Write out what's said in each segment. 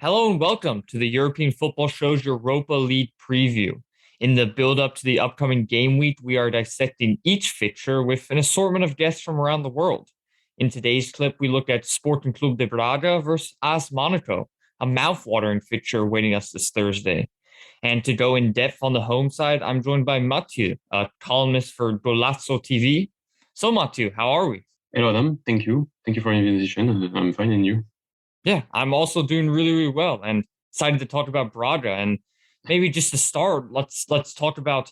Hello and welcome to the European Football Show's Europa League preview. In the build up to the upcoming game week, we are dissecting each fixture with an assortment of guests from around the world. In today's clip, we look at Sporting Club de Braga versus AS Monaco, a mouth-watering fixture awaiting us this Thursday. And to go in depth on the home side, I'm joined by Matthiew, a columnist for Golazzo TV. So, Matthiew, how are we? Hello, Adam. Thank you. Thank you for the invitation. I'm fine, and you? Yeah, I'm also doing really, really well and excited to talk about Braga. And maybe just to start, let's talk about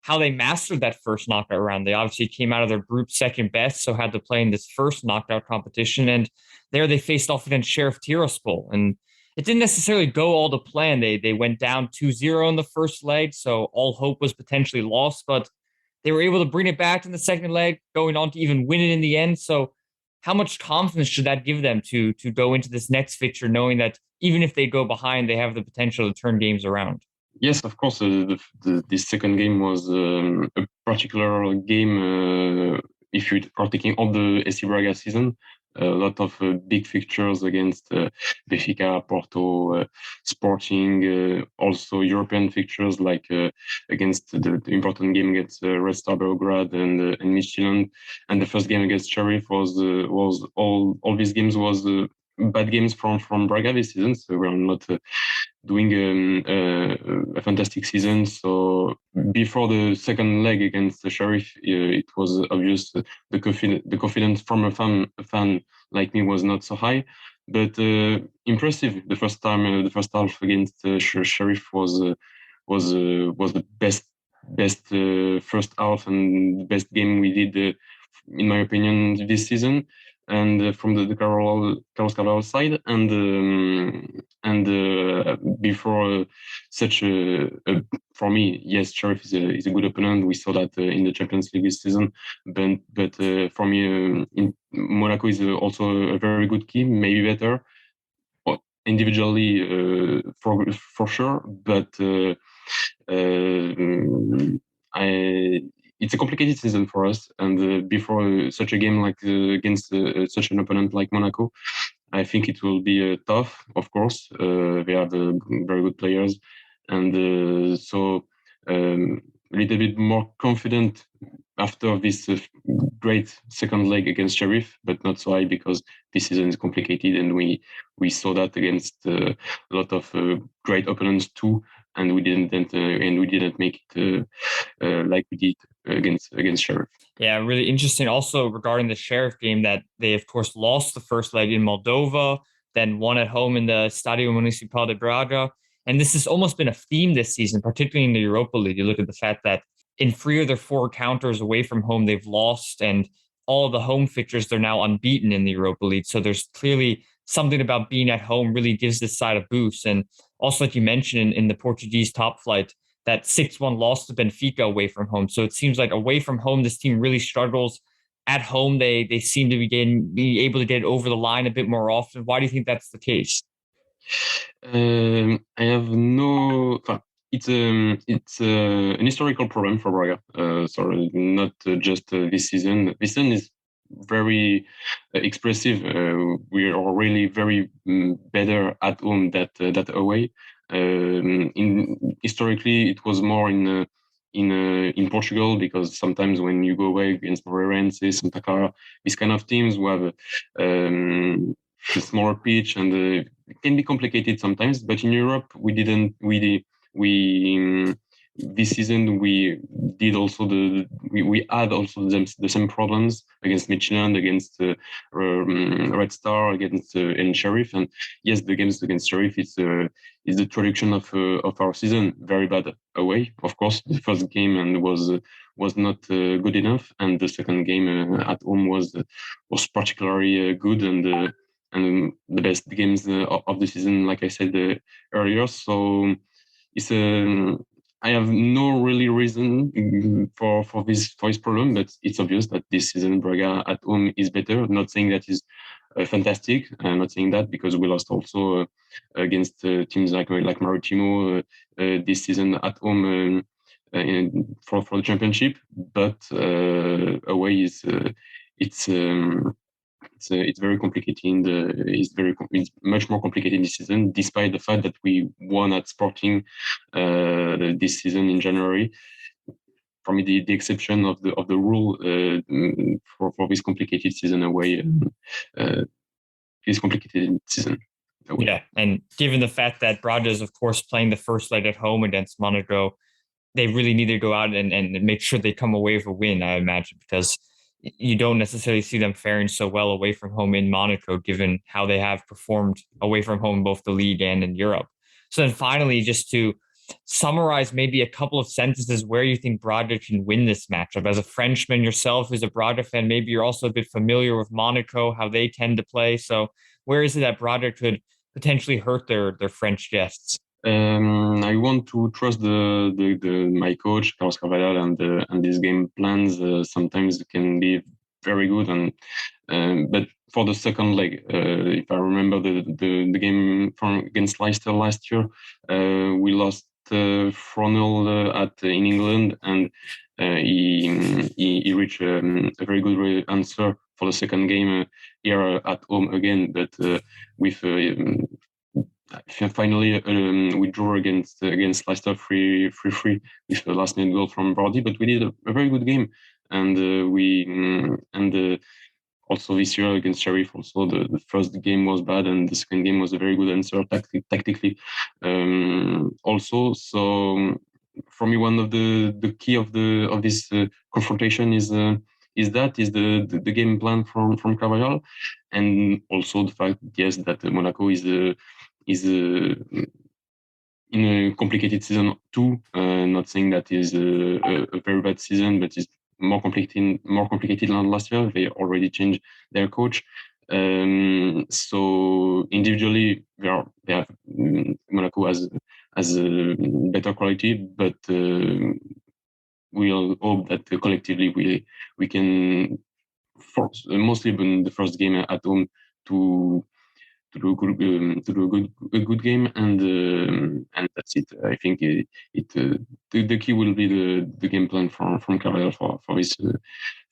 how they mastered that first knockout round. They obviously came out of their group second best, so had to play in this first knockout competition. And there they faced off against Sheriff Tiraspol. And it didn't necessarily go all to plan. They went down 2-0 in the first leg, so all hope was potentially lost, but they were able to bring it back in the second leg, going on to even win it in the end. So how much confidence should that give them to go into this next fixture, knowing that even if they go behind, they have the potential to turn games around? Yes, of course. This second game was a particular game. If you are taking all the AC Braga season, a lot of big fixtures against Benfica, Porto, Sporting, also European fixtures like against the important game against Red Star Belgrade and Midtjylland, and the first game against Sheriff was all these games was bad games from Braga this season. So we're not doing a fantastic season. So before the second leg against the Sheriff, it was obvious the confidence from a fan like me was not so high, but impressive. The first half against Sheriff was the best first half and the best game we did, in my opinion, this season. And from the Carlos Carvalho side, and before such for me, yes, Sheriff is a good opponent. We saw that in the Champions League this season, but for me, Monaco is also a very good team, maybe better individually, for sure, but I it's a complicated season for us. And before such a game like against such an opponent like Monaco, I think it will be tough. Of course, they are the very good players, and so a little bit more confident after this great second leg against Sheriff, but not so high because this season is complicated, and we saw that against a lot of great opponents too, and we didn't make it like we did against Sheriff. Yeah, really interesting. Also, regarding the Sheriff game, that they, of course, lost the first leg in Moldova, then won at home in the Stadio Municipal de Braga. And this has almost been a theme this season, particularly in the Europa League. You look at the fact that in three of their four encounters away from home, they've lost, and all of the home fixtures, they're now unbeaten in the Europa League. So there's clearly something about being at home really gives this side a boost. And also, like you mentioned in the Portuguese top flight, that 6-1 loss to Benfica away from home. So it seems like away from home, this team really struggles. At home, they seem to be able to get over the line a bit more often. Why do you think that's the case? I have no. It's an historical problem for Braga. Sorry, not just this season. This season is very expressive. We are really very better at home that away. In historically, it was more in Portugal, because sometimes when you go away against Moreirense, Santa Clara, these kind of teams who have a smaller pitch, and it can be complicated sometimes. But in Europe, we didn't we this season we did also we had also the same problems against Midtjylland, against Red Star, against and Sheriff. And yes, the games against Sheriff is the tradition of our season. Very bad away, of course. The first game and was not good enough, and the second game at home was particularly good, and the best games of the season, like I said earlier. So it's I have no really reason for this problem, but it's obvious that this season Braga at home is better. Not saying that is fantastic. I'm not saying that, because we lost also against teams like Maritimo this season at home, for the championship. But away is it's it's very complicated. It's much more complicated this season, despite the fact that we won at Sporting this season in January. For me, the exception of the rule for this complicated season away, this complicated season away. Yeah, and given the fact that Braga is, of course, playing the first leg at home against Monaco, they really need to go out and make sure they come away with a win, I imagine, because you don't necessarily see them faring so well away from home in Monaco, given how they have performed away from home, both the league and in Europe. So then finally, just to summarize maybe a couple of sentences where you think Braga can win this matchup. As a Frenchman yourself, who's a Braga fan, maybe you're also a bit familiar with Monaco, how they tend to play. So where is it that Braga could potentially hurt their French guests? I want to trust my coach Carlos Carvalhal and his game plans. Sometimes can be very good, but for the second leg, if I remember the game against Leicester last year, we lost 4-0 in England, and he reached a very good answer for the second game here at home again, but with finally we drew against Leicester 3-3 with the last minute goal from Vardy, but we did a very good game, and also this year against Sheriff, also the first game was bad and the second game was a very good answer tactically. Also, so for me, one of the key of this confrontation is the game plan from Carvajal, and also the fact, yes, that Monaco is in a complicated season too. Not saying that is a very bad season, but it's more complicated than last year. They already changed their coach. So individually, Monaco has a better quality, but we'll hope that collectively we can force, mostly in the first game at home, to do a good game, and that's it. I think the key will be the game plan from Carvalhal for this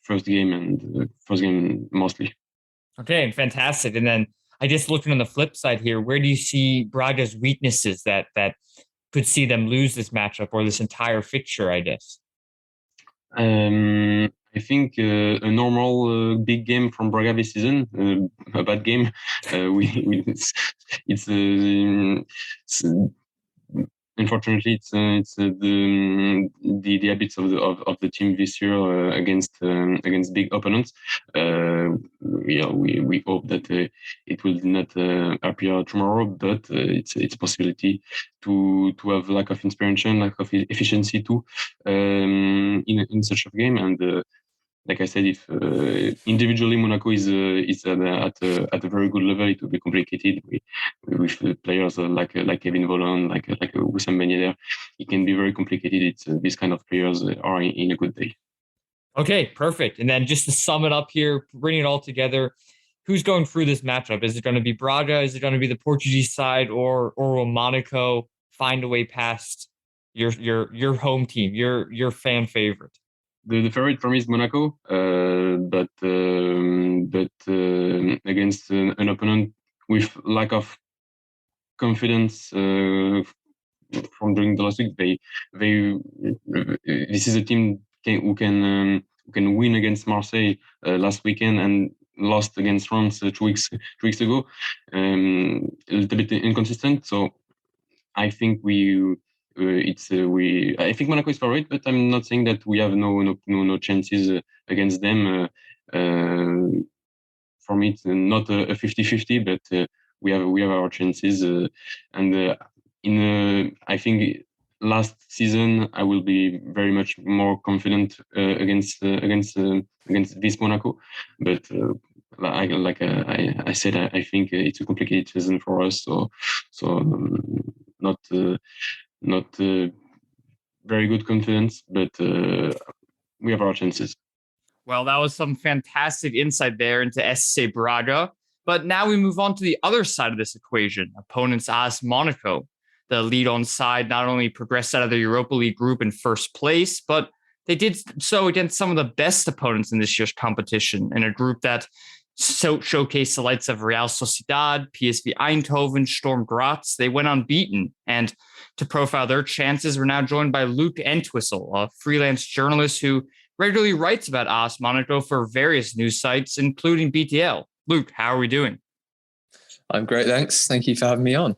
first game, and first game mostly. Okay, fantastic. And then I guess looking on the flip side here, where do you see Braga's weaknesses that could see them lose this matchup or this entire fixture, I guess? I think a normal big game from Braga this season, a bad game. It's unfortunately it's the habits of the team this year against big opponents. Yeah, we hope that it will not appear tomorrow, but it's a possibility to have lack of inspiration, lack of efficiency too, in such a game. And like I said, if individually Monaco is at a very good level, it will be complicated with players like Kevin Volland, like Wissam Ben Yedder. It can be very complicated. It's these kind of players are in a good day. Okay, perfect. And then just to sum it up here, bring it all together, who's going through this matchup? Is it going to be Braga? Is it going to be the Portuguese side, or will Monaco find a way past your home team, your fan favorite? The favorite for me is Monaco, but against an opponent with lack of confidence from during the last week, this is a team who can win against Marseille last weekend and lost against France 2 weeks ago. A little bit inconsistent, so I think I think Monaco is favorite, but I'm not saying that we have no chances against them. For me, it's not a 50-50, but we have our chances. And I think last season I will be very much more confident against this Monaco, but. I said, I think it's a complicated season for us, so not very good confidence, but we have our chances. Well, that was some fantastic insight there into SC Braga. But now we move on to the other side of this equation. Opponents AS Monaco. The lead on side not only progressed out of the Europa League group in first place, but they did so against some of the best opponents in this year's competition, in a group that showcased the likes of Real Sociedad, PSV Eindhoven, Storm Graz. They went unbeaten. And to profile their chances, we're now joined by Luke Entwistle, a freelance journalist who regularly writes about AS Monaco for various news sites, including BTL. Luke, how are we doing? I'm great, thanks. Thank you for having me on.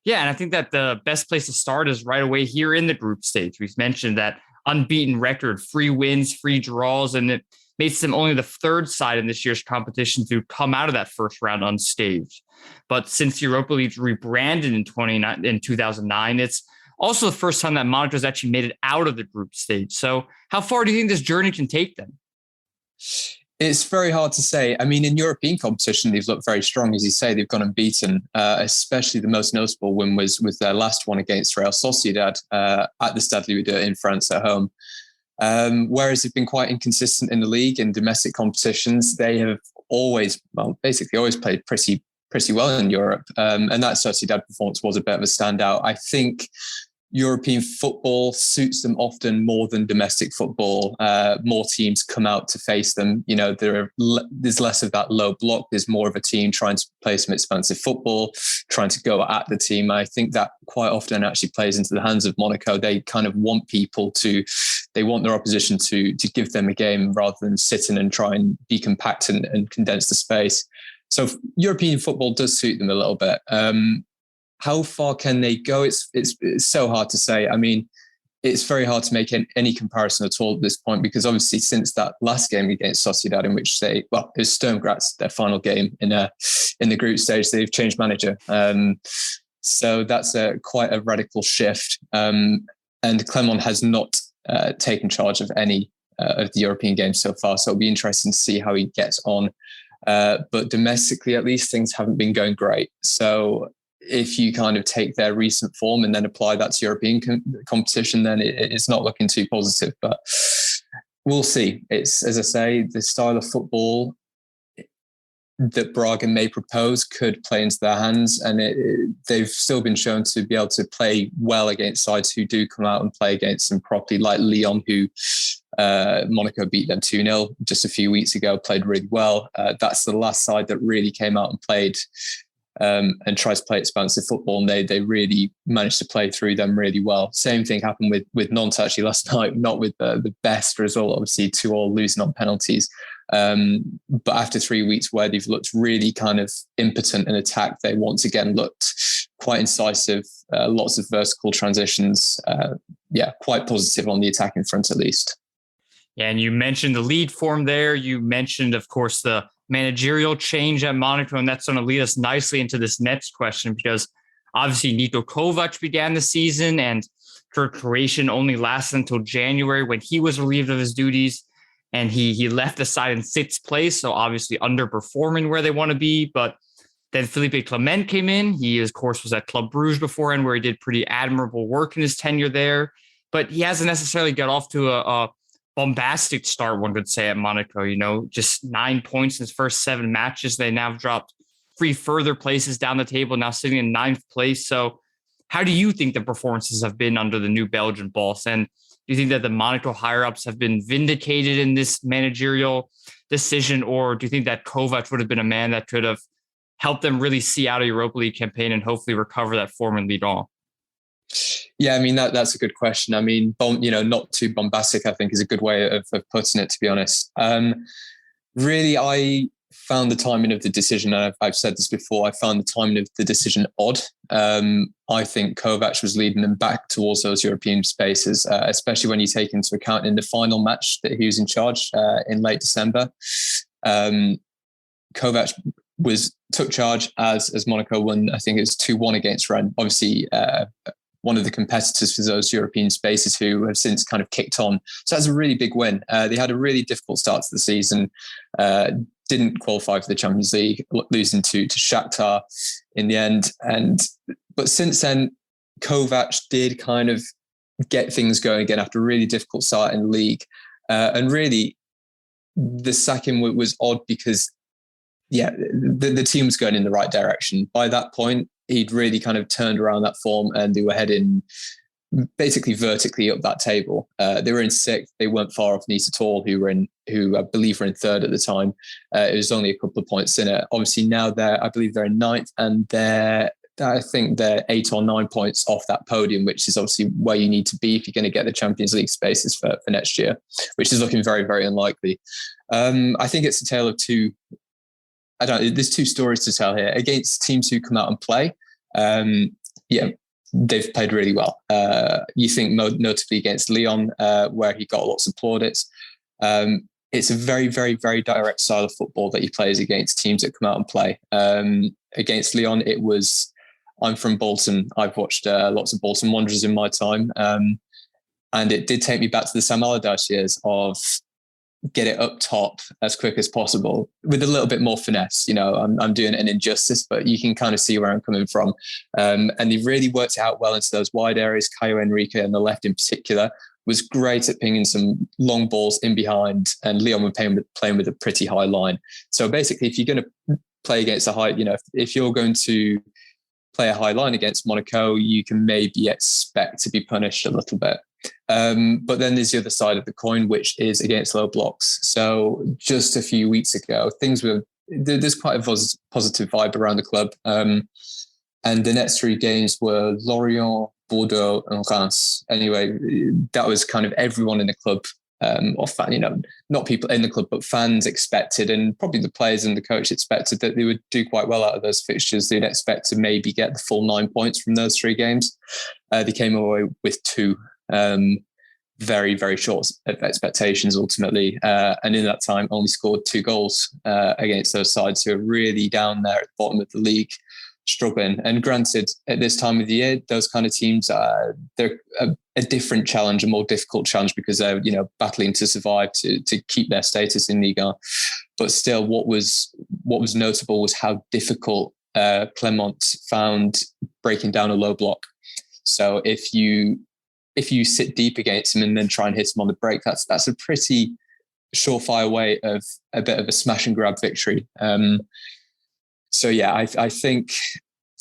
Yeah, and I think that the best place to start is right away here in the group stage. We've mentioned that unbeaten record, 3 wins, 3 draws, and it makes them only the 3rd side in this year's competition to come out of that first round unscathed. But since Europa League rebranded in 2009, it's also the first time that Monaco's actually made it out of the group stage. So how far do you think this journey can take them? It's very hard to say. I mean, in European competition, they've looked very strong. As you say, they've gone unbeaten, especially the most notable win was their last one against Real Sociedad at the Stade Louis in France at home. Whereas they've been quite inconsistent in the league and domestic competitions, they have basically always played pretty well in Europe. And that Sociedad performance was a bit of a standout. I think European football suits them often more than domestic football. More teams come out to face them. You know, there's less of that low block. There's more of a team trying to play some expansive football, trying to go at the team. I think that quite often actually plays into the hands of Monaco. They kind of want they want their opposition to give them a game rather than sitting and try and be compact and condense the space. So European football does suit them a little bit. How far can they go? It's so hard to say. I mean, it's very hard to make any comparison at all at this point, because obviously since that last game against Sociedad, in which it was Sturm Graz, their final game in the group stage, they've changed manager. So that's quite a radical shift. And Clermont has not taken charge of any of the European games so far. So it'll be interesting to see how he gets on. But domestically, at least, things haven't been going great. So if you kind of take their recent form and then apply that to European competition, then it's not looking too positive. But we'll see. It's, as I say, the style of football that Braga may propose could play into their hands. And they've still been shown to be able to play well against sides who do come out and play against them properly, like Lyon, who Monaco beat them 2-0 just a few weeks ago, played really well. That's the last side that really came out and played and tried to play expansive football, and they really managed to play through them really well. Same thing happened with Nantes actually last night, not with the best result, obviously 2-2 losing on penalties. But after 3 weeks where they've looked really kind of impotent in attack, they once again looked quite incisive, lots of vertical transitions. Quite positive on the attacking front at least. Yeah, and you mentioned the lead form there. You mentioned, of course, the managerial change at Monaco, and that's going to lead us nicely into this next question, because obviously Nito Kovac began the season, and Kirk Croatian only lasted until January when he was relieved of his duties, and he left the side in 6th place, so obviously underperforming where they want to be. But then Philippe Clement came in. He, of course, was at Club Brugge beforehand, where he did pretty admirable work in his tenure there, but he hasn't necessarily got off to a bombastic start, one could say, at Monaco. You know, just 9 points in his first 7 matches. They now have dropped 3 further places down the table, now sitting in 9th place. So how do you think the performances have been under the new Belgian boss? And do you think that the Monaco higher-ups have been vindicated in this managerial decision? Or do you think that Kovac would have been a man that could have helped them really see out a Europa League campaign and hopefully recover that form and lead on? Yeah, I mean, that's a good question. I mean, not too bombastic, I think, is a good way of putting it, to be honest. Really, I found the timing of the decision, and I've said this before, I found the timing of the decision odd. I think Kovac was leading them back towards those European spaces, especially when you take into account in the final match that he was in charge in late December. Kovac took charge as Monaco won, I think it was 2-1 against Rennes. Obviously, one of the competitors for those European spaces who have since kind of kicked on. So that's a really big win. They had a really difficult start to the season, didn't qualify for the Champions League, losing to Shakhtar in the end. But since then, Kovac did kind of get things going again after a really difficult start in the league. And really, the sacking was odd because, the team was going in the right direction. By that point, he'd really kind of turned around that form, and they were heading basically vertically up that table. They were in sixth. They weren't far off Nice at all, who I believe were in third at the time. It was only a couple of points in it. Obviously now I believe they're in ninth, and I think they're 8 or 9 points off that podium, which is obviously where you need to be if you're going to get the Champions League spaces for next year, which is looking very, very unlikely. I think it's a tale of two. There's two stories to tell here. Against teams who come out and play, they've played really well. You think notably against Lyon, where he got lots of plaudits. It's a very, very, very direct style of football that he plays against teams that come out and play. Against Lyon, it was, I'm from Bolton. I've watched lots of Bolton Wanderers in my time. And it did take me back to the Sam Allardyce years of get it up top as quick as possible with a little bit more finesse. I'm doing it an injustice, but you can kind of see where I'm coming from. And he really worked it out well into those wide areas. Caio Henrique on the left in particular was great at pinging some long balls in behind, and Lyon were playing with a pretty high line. So basically, if you're going to play against a high, if you're going to play a high line against Monaco, you can maybe expect to be punished a little bit. But then there's the other side of the coin, which is against low blocks. So just a few weeks ago, there's quite a positive vibe around the club. And the next three games were Lorient, Bordeaux, and Reims. Anyway, that was kind of everyone in the club, not people in the club, but fans expected, and probably the players and the coach expected that they would do quite well out of those fixtures. They'd expect to maybe get the full 9 points from those three games. They came away with 2. Very, very short of expectations ultimately. And in that time, only scored 2 goals against those sides who are really down there at the bottom of the league, struggling. And granted, at this time of the year, those kind of teams, they're a different challenge, a more difficult challenge, because they're, battling to survive, to keep their status in Ligue 1. But still, what was notable was how difficult Clermont found breaking down a low block. So if you sit deep against him and then try and hit him on the break, that's a pretty surefire way of a bit of a smash and grab victory. I think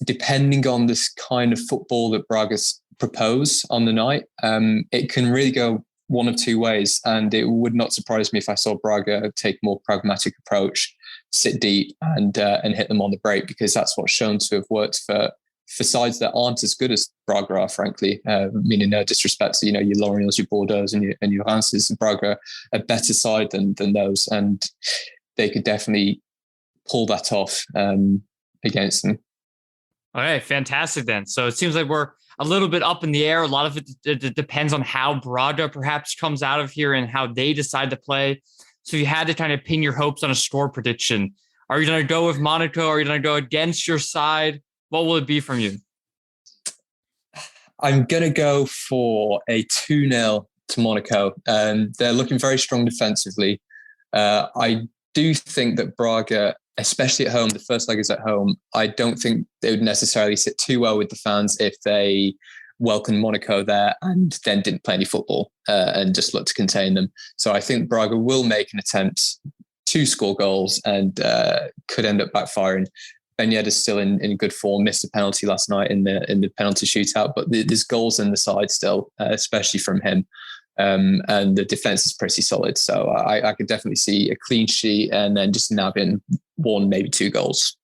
depending on this kind of football that Braga's propose on the night, it can really go one of two ways. And it would not surprise me if I saw Braga take a more pragmatic approach, sit deep and hit them on the break, because that's what's shown to have worked for sides that aren't as good as Braga are, frankly. Meaning no disrespect to, your Lorients, your Bordeaux and your Reims. Braga a better side than those. And they could definitely pull that off against them. All right, fantastic then. So it seems like we're a little bit up in the air. A lot of it depends on how Braga perhaps comes out of here and how they decide to play. So you had to kind of pin your hopes on a score prediction. Are you going to go with Monaco? Are you going to go against your side? What will it be from you? I'm going to go for a 2-0 to Monaco. They're looking very strong defensively. I do think that Braga, especially at home, the first leg is at home, I don't think they would necessarily sit too well with the fans if they welcomed Monaco there and then didn't play any football and just looked to contain them. So I think Braga will make an attempt to score goals and could end up backfiring. Ben Yedder's still in good form, missed a penalty last night in the penalty shootout, but there's goals in the side still, especially from him. And the defense is pretty solid. So I could definitely see a clean sheet and then just nab in 1, maybe 2 goals.